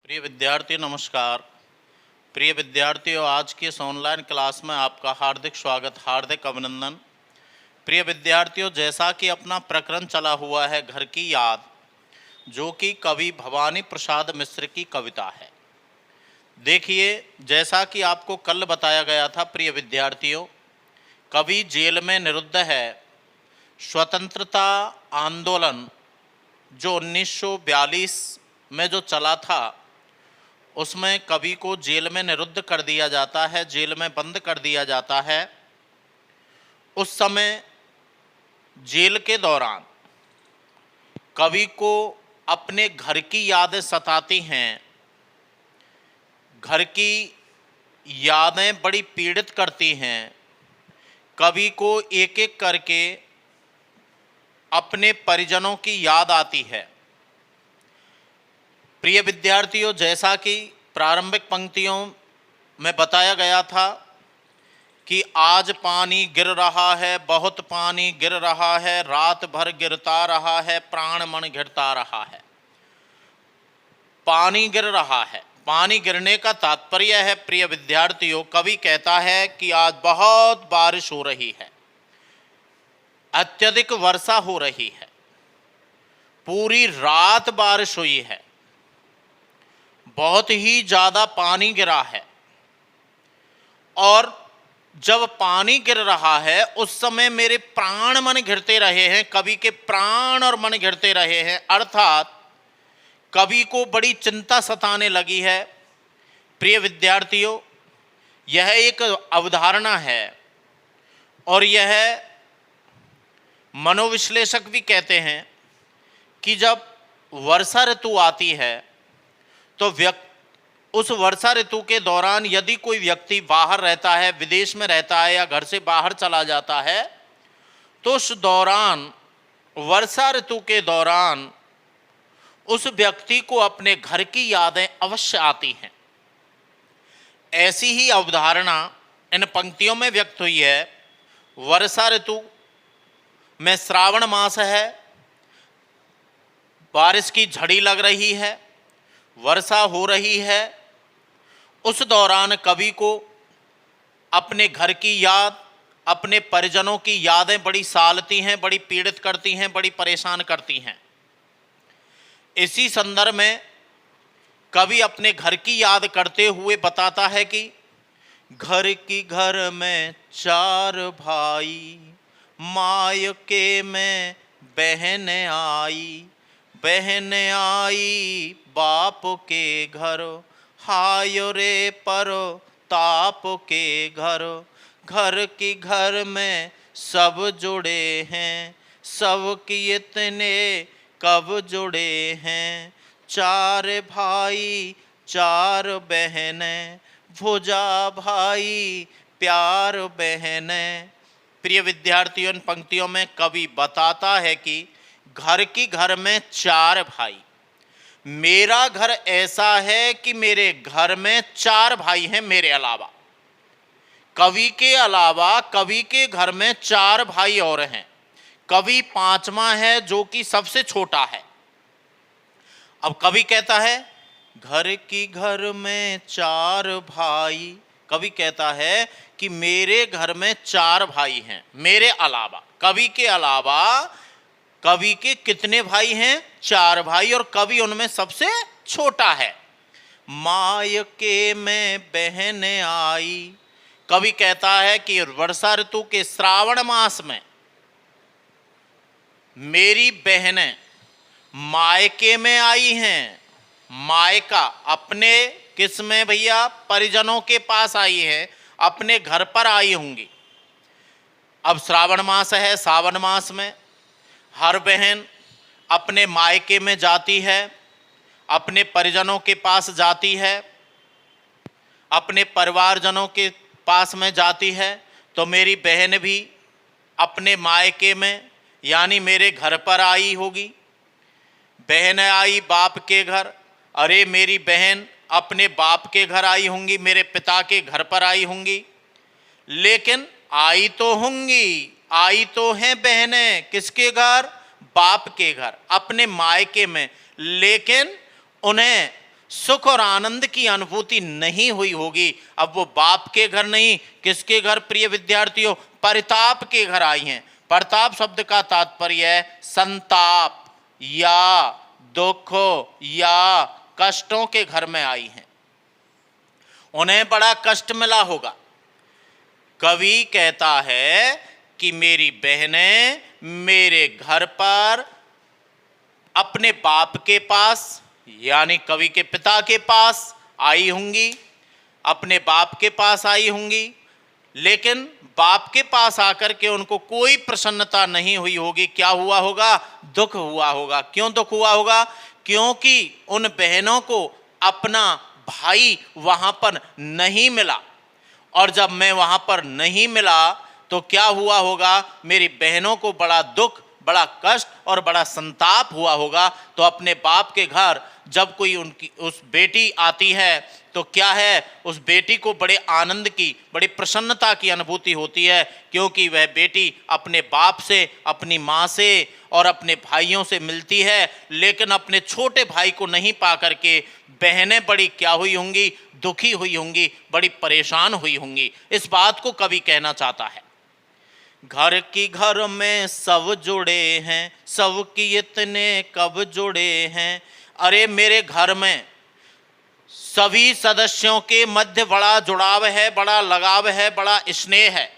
प्रिय विद्यार्थी नमस्कार। प्रिय विद्यार्थियों, आज की इस ऑनलाइन क्लास में आपका हार्दिक स्वागत, हार्दिक अभिनंदन। प्रिय विद्यार्थियों, जैसा कि अपना प्रकरण चला हुआ है घर की याद, जो कि कवि भवानी प्रसाद मिश्र की कविता है। देखिए, जैसा कि आपको कल बताया गया था प्रिय विद्यार्थियों, कवि जेल में निरुद्ध है। स्वतंत्रता आंदोलन जो 1942 में जो चला था, उसमें कवि को जेल में निरुद्ध कर दिया जाता है, जेल में बंद कर दिया जाता है। उस समय जेल के दौरान कवि को अपने घर की यादें सताती हैं। घर की यादें बड़ी पीड़ित करती हैं। कवि को एक एक करके अपने परिजनों की याद आती है। प्रिय विद्यार्थियों, जैसा कि प्रारंभिक पंक्तियों में बताया गया था कि आज पानी गिर रहा है, बहुत पानी गिर रहा है, रात भर गिरता रहा है, प्राण मन घिरता रहा है। पानी गिर रहा है, पानी गिरने का तात्पर्य है प्रिय विद्यार्थियों, कवि कहता है कि आज बहुत बारिश हो रही है, अत्यधिक वर्षा हो रही है, पूरी रात बारिश हुई है, बहुत ही ज़्यादा पानी गिरा है। और जब पानी गिर रहा है उस समय मेरे प्राण मन घिरते रहे हैं, कवि के प्राण और मन घिरते रहे हैं, अर्थात कवि को बड़ी चिंता सताने लगी है। प्रिय विद्यार्थियों, यह एक अवधारणा है और यह मनोविश्लेषक भी कहते हैं कि जब वर्षा ऋतु आती है तो उस वर्षा ऋतु के दौरान यदि कोई व्यक्ति बाहर रहता है, विदेश में रहता है या घर से बाहर चला जाता है, तो उस दौरान, वर्षा ऋतु के दौरान उस व्यक्ति को अपने घर की यादें अवश्य आती हैं। ऐसी ही अवधारणा इन पंक्तियों में व्यक्त हुई है। वर्षा ऋतु में श्रावण मास है, बारिश की झड़ी लग रही है, वर्षा हो रही है। उस दौरान कवि को अपने घर की याद, अपने परिजनों की यादें बड़ी सालती हैं, बड़ी पीड़ित करती हैं, बड़ी परेशान करती हैं। इसी संदर्भ में कवि अपने घर की याद करते हुए बताता है कि घर की घर में चार भाई, मायके में बहन आई, बहन आई बाप के घर, हाय रे परो ताप के घर। घर की घर में सब जुड़े हैं, सब की इतने कब जुड़े हैं। चार भाई चार बहनें, भुजा भाई प्यार बहनें। प्रिय विद्यार्थियों, इन पंक्तियों में कवि बताता है कि घर की घर में चार भाई, मेरा घर ऐसा है कि मेरे घर में चार भाई हैं मेरे अलावा। कवि के अलावा कवि के घर में चार भाई और हैं। कवि पांचवा है जो कि सबसे छोटा है। अब कवि कहता है घर की घर में चार भाई, कवि कहता है कि मेरे घर में चार भाई हैं मेरे अलावा। कवि के अलावा कवि के कितने भाई हैं? चार भाई, और कवि उनमें सबसे छोटा है। मायके में बहन आई, कवि कहता है कि वर्षा ऋतु के श्रावण मास में मेरी बहनें मायके में आई हैं। मायका अपने किस में भैया? परिजनों के पास आई है, अपने घर पर आई होंगी। अब श्रावण मास है, सावन मास में हर बहन अपने मायके में जाती है, अपने परिजनों के पास जाती है, अपने परिवारजनों के पास में जाती है। तो मेरी बहन भी अपने मायके में यानी मेरे घर पर आई होगी। बहन आई बाप के घर, अरे मेरी बहन अपने बाप के घर आई होंगी, मेरे पिता के घर पर आई होंगी। लेकिन आई तो होंगी, आई तो हैं बहनें किसके घर? बाप के घर, अपने मायके में। लेकिन उन्हें सुख और आनंद की अनुभूति नहीं हुई होगी। अब वो बाप के घर नहीं, किसके घर प्रिय विद्यार्थियों? परिताप के घर आई हैं। परिताप शब्द का तात्पर्य है संताप या दुख या कष्टों के घर में आई हैं। उन्हें बड़ा कष्ट मिला होगा। कवि कहता है कि मेरी बहनें मेरे घर पर अपने बाप के पास, यानी कवि के पिता के पास आई होंगी, अपने बाप के पास आई होंगी, लेकिन बाप के पास आकर के उनको कोई प्रसन्नता नहीं हुई होगी। क्या हुआ होगा? दुख हुआ होगा। क्यों दुख हुआ होगा? क्योंकि उन बहनों को अपना भाई वहां पर नहीं मिला, और जब मैं वहां पर नहीं मिला तो क्या हुआ होगा? मेरी बहनों को बड़ा दुख, बड़ा कष्ट और बड़ा संताप हुआ होगा। तो अपने बाप के घर जब कोई उनकी उस बेटी आती है तो क्या है, उस बेटी को बड़े आनंद की, बड़ी प्रसन्नता की अनुभूति होती है, क्योंकि वह बेटी अपने बाप से, अपनी माँ से और अपने भाइयों से मिलती है, लेकिन अपने छोटे भाई को नहीं पा करके बहनें बड़ी क्या हुई होंगी? दुखी हुई होंगी, बड़ी परेशान हुई होंगी। इस बात को कवि कहना चाहता है। घर की घर में सब जुड़े हैं, सब की इतने कब जुड़े हैं। अरे मेरे घर में सभी सदस्यों के मध्य बड़ा जुड़ाव है, बड़ा लगाव है, बड़ा स्नेह है।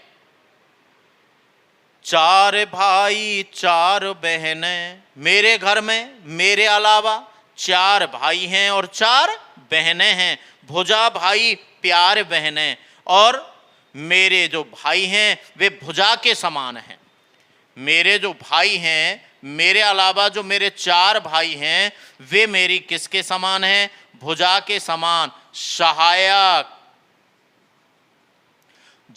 4 भाई 4 बहनें मेरे घर में, मेरे अलावा 4 भाई हैं और 4 बहनें हैं। भुजा भाई प्यार बहनें, और मेरे जो भाई हैं वे भुजा के समान हैं। मेरे जो भाई हैं, मेरे अलावा जो मेरे 4 भाई हैं, वे मेरी किसके समान हैं? भुजा के समान, सहायक।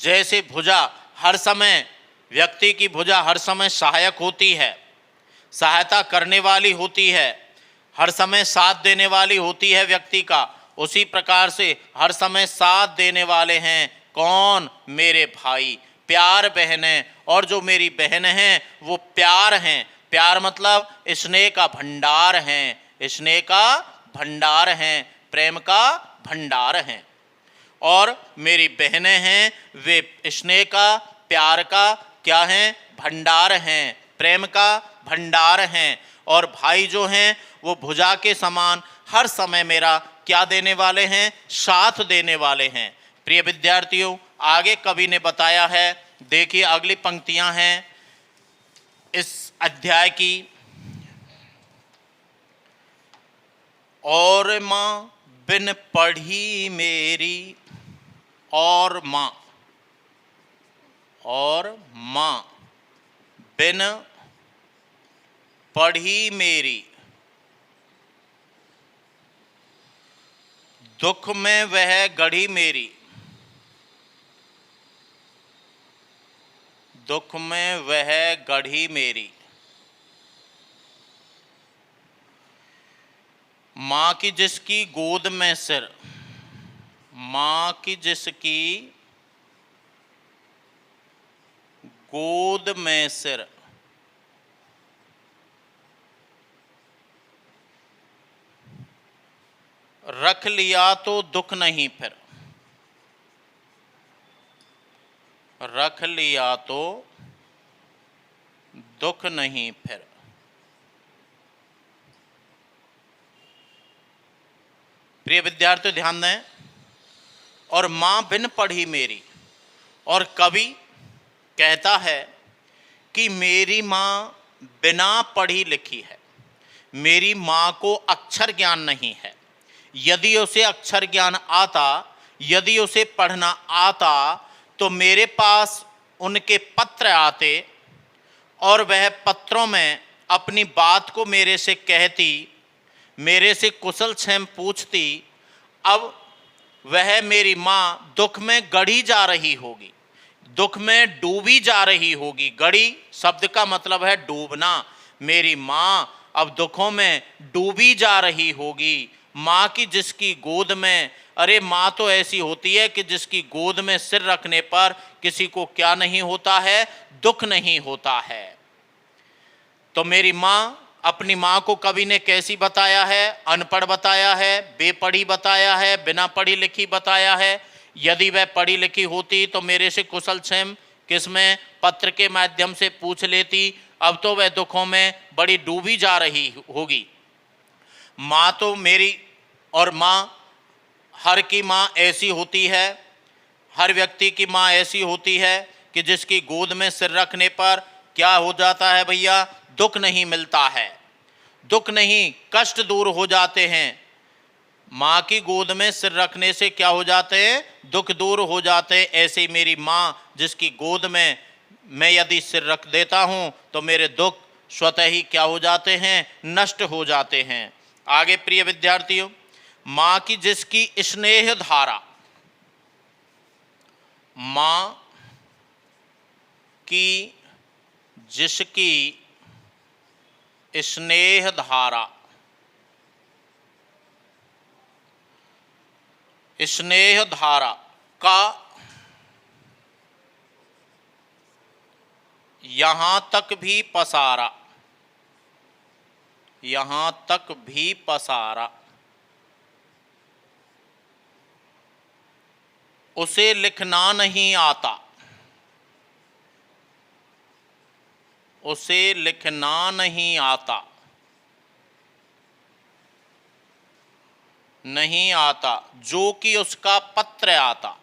जैसे भुजा हर समय, व्यक्ति की भुजा हर समय सहायक होती है, सहायता करने वाली होती है, हर समय साथ देने वाली होती है व्यक्ति का, उसी प्रकार से हर समय साथ देने वाले हैं कौन? मेरे भाई। प्यार बहनें, और जो मेरी बहन हैं वो प्यार हैं। प्यार मतलब स्नेह का भंडार हैं, स्नेह का भंडार हैं, प्रेम का भंडार हैं। और मेरी बहनें हैं वे स्नेह का, प्यार का क्या हैं? भंडार हैं, प्रेम का भंडार हैं। और भाई जो हैं वो भुजा के समान हर समय मेरा क्या देने वाले हैं? साथ देने वाले हैं। प्रिय विद्यार्थियों, आगे कवि ने बताया है, देखिए अगली पंक्तियां हैं इस अध्याय की। और माँ बिन पढ़ी मेरी, और माँ बिन पढ़ी मेरी, दुख में वह गढ़ी मेरी, दुख में वह गढ़ी मेरी। माँ की जिसकी गोद में सिर, माँ की जिसकी गोद में सिर, रख लिया तो दुख नहीं फिर, रख लिया तो दुख नहीं फिर। प्रिय विद्यार्थी ध्यान दें, और माँ बिन पढ़ी मेरी, और कवि कहता है कि मेरी माँ बिना पढ़ी लिखी है, मेरी माँ को अक्षर ज्ञान नहीं है। यदि उसे अक्षर ज्ञान आता, यदि उसे पढ़ना आता तो मेरे पास उनके पत्र आते और वह पत्रों में अपनी बात को मेरे से कहती, मेरे से कुशल क्षेम पूछती। अब वह मेरी माँ दुख में गढ़ी जा रही होगी, दुख में डूबी जा रही होगी। गढ़ी शब्द का मतलब है डूबना। मेरी माँ अब दुखों में डूबी जा रही होगी। माँ की जिसकी गोद में, अरे माँ तो ऐसी होती है कि जिसकी गोद में सिर रखने पर किसी को क्या नहीं होता है? दुख नहीं होता है। तो मेरी माँ अपनी माँ को कवि ने कैसी बताया है? अनपढ़ बताया है, बेपढ़ी बताया है, बिना पढ़ी लिखी बताया है। यदि वह पढ़ी लिखी होती तो मेरे से कुशल क्षेम किसमें पत्र के माध्यम से पूछ लेती। अब तो वह दुखों में बड़ी डूबी जा रही होगी। माँ तो मेरी और माँ हर की माँ ऐसी होती है, हर व्यक्ति की माँ ऐसी होती है कि जिसकी गोद में सिर रखने पर क्या हो जाता है भैया? दुख नहीं मिलता है, दुख नहीं, कष्ट दूर हो जाते हैं। माँ की गोद में सिर रखने से क्या हो जाते हैं? दुख दूर हो जाते हैं। ऐसे ही मेरी माँ जिसकी गोद में मैं यदि सिर रख देता हूँ तो मेरे दुख स्वतः ही क्या हो जाते हैं? नष्ट हो जाते हैं। आगे प्रिय विद्यार्थियों, माँ की जिसकी स्नेह धारा, माँ की जिसकी स्नेह धारा, स्नेह धारा का यहाँ तक भी पसारा, यहाँ तक भी पसारा, उसे लिखना नहीं आता, उसे लिखना नहीं आता, नहीं आता, जो कि उसका पत्र आता,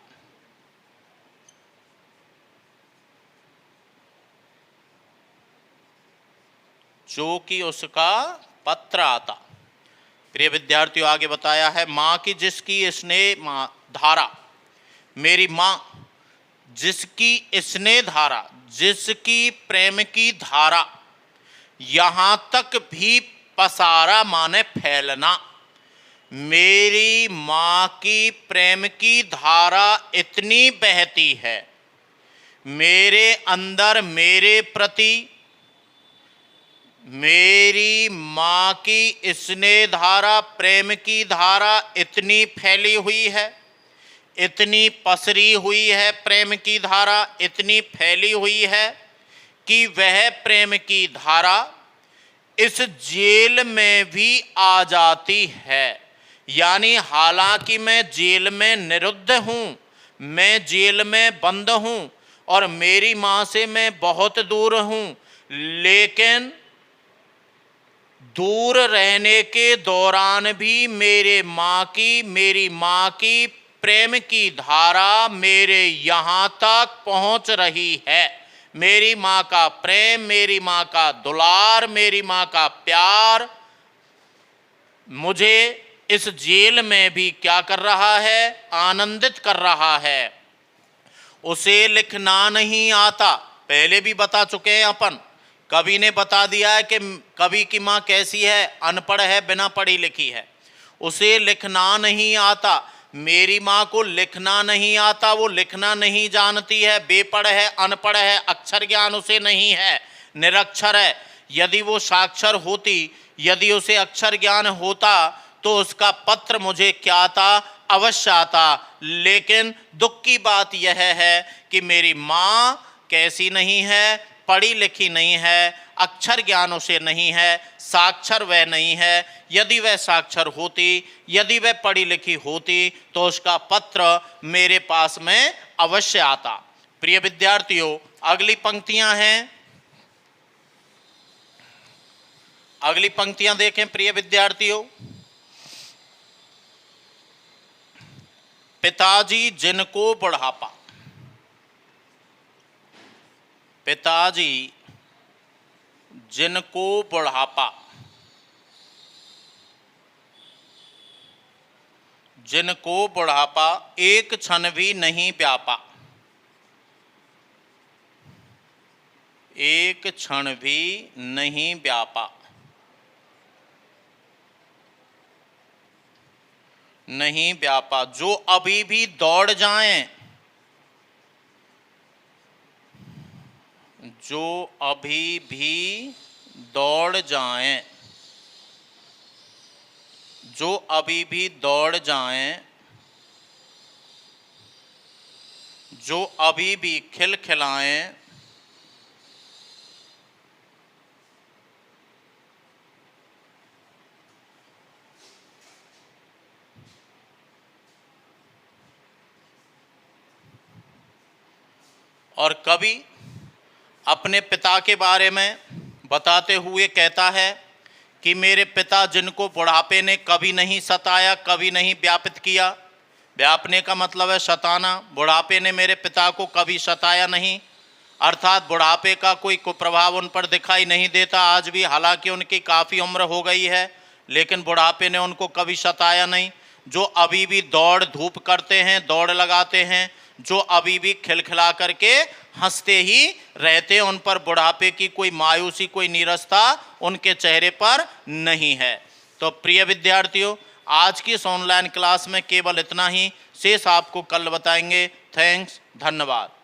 जो कि उसका पत्र आता। प्रिय विद्यार्थियों, आगे बताया है माँ की जिसकी स्नेह धारा, मेरी माँ जिसकी स्नेह धारा, जिसकी प्रेम की धारा यहाँ तक भी पसारा माने फैलना। मेरी माँ की प्रेम की धारा इतनी बहती है मेरे अंदर, मेरे प्रति, मेरी माँ की स्नेह धारा, प्रेम की धारा इतनी फैली हुई है, इतनी पसरी हुई है, प्रेम की धारा इतनी फैली हुई है कि वह प्रेम की धारा इस जेल में भी आ जाती है। यानी हालांकि मैं जेल में निरुद्ध हूँ, मैं जेल में बंद हूँ और मेरी माँ से मैं बहुत दूर हूँ, लेकिन दूर रहने के दौरान भी मेरी माँ की प्रेम की धारा मेरे यहाँ तक पहुँच रही है। मेरी माँ का प्रेम, मेरी माँ का दुलार, मेरी माँ का प्यार मुझे इस जेल में भी क्या कर रहा है? आनंदित कर रहा है। उसे लिखना नहीं आता, पहले भी बता चुके हैं अपन। कवि ने बता दिया है कि कवि की माँ कैसी है? अनपढ़ है, बिना पढ़ी लिखी है। उसे लिखना नहीं आता, मेरी माँ को लिखना नहीं आता, वो लिखना नहीं जानती है, बेपढ़ है, अनपढ़ है, अक्षर ज्ञान उसे नहीं है, निरक्षर है। यदि वो साक्षर होती, यदि उसे अक्षर ज्ञान होता तो उसका पत्र मुझे क्या आता? अवश्य आता। लेकिन दुख की बात यह है कि मेरी माँ कैसी नहीं है? पढ़ी लिखी नहीं है, अक्षर ज्ञान उसे नहीं है, साक्षर वह नहीं है। यदि वह साक्षर होती, यदि वह पढ़ी लिखी होती तो उसका पत्र मेरे पास में अवश्य आता। प्रिय विद्यार्थियों, अगली पंक्तियां हैं, अगली पंक्तियां देखें प्रिय विद्यार्थियों। पिताजी जिनको बुढ़ापा, पिताजी जिनको बुढ़ापा, जिनको बुढ़ापा एक क्षण भी नहीं व्यापा, एक क्षण भी नहीं व्यापा, नहीं व्यापा, जो अभी भी दौड़ जाएं, जो अभी भी दौड़ जाएं, जो अभी भी दौड़ जाएं, जो अभी भी खिलखिलाएं, और कवि अपने पिता के बारे में बताते हुए कहता है कि मेरे पिता जिनको बुढ़ापे ने कभी नहीं सताया, कभी नहीं व्यापित किया। व्यापने का मतलब है सताना। बुढ़ापे ने मेरे पिता को कभी सताया नहीं, अर्थात बुढ़ापे का कोई कुप्रभाव उन पर दिखाई नहीं देता आज भी। हालांकि उनकी काफ़ी उम्र हो गई है, लेकिन बुढ़ापे ने उनको कभी सताया नहीं। जो अभी भी दौड़ धूप करते हैं, दौड़ लगाते हैं, जो अभी भी खिलखिला करके हंसते ही रहते हैं, उन पर बुढ़ापे की कोई मायूसी, कोई नीरसता उनके चेहरे पर नहीं है। तो प्रिय विद्यार्थियों, आज की इस ऑनलाइन क्लास में केवल इतना ही। शेष आपको कल बताएंगे। थैंक्स, धन्यवाद।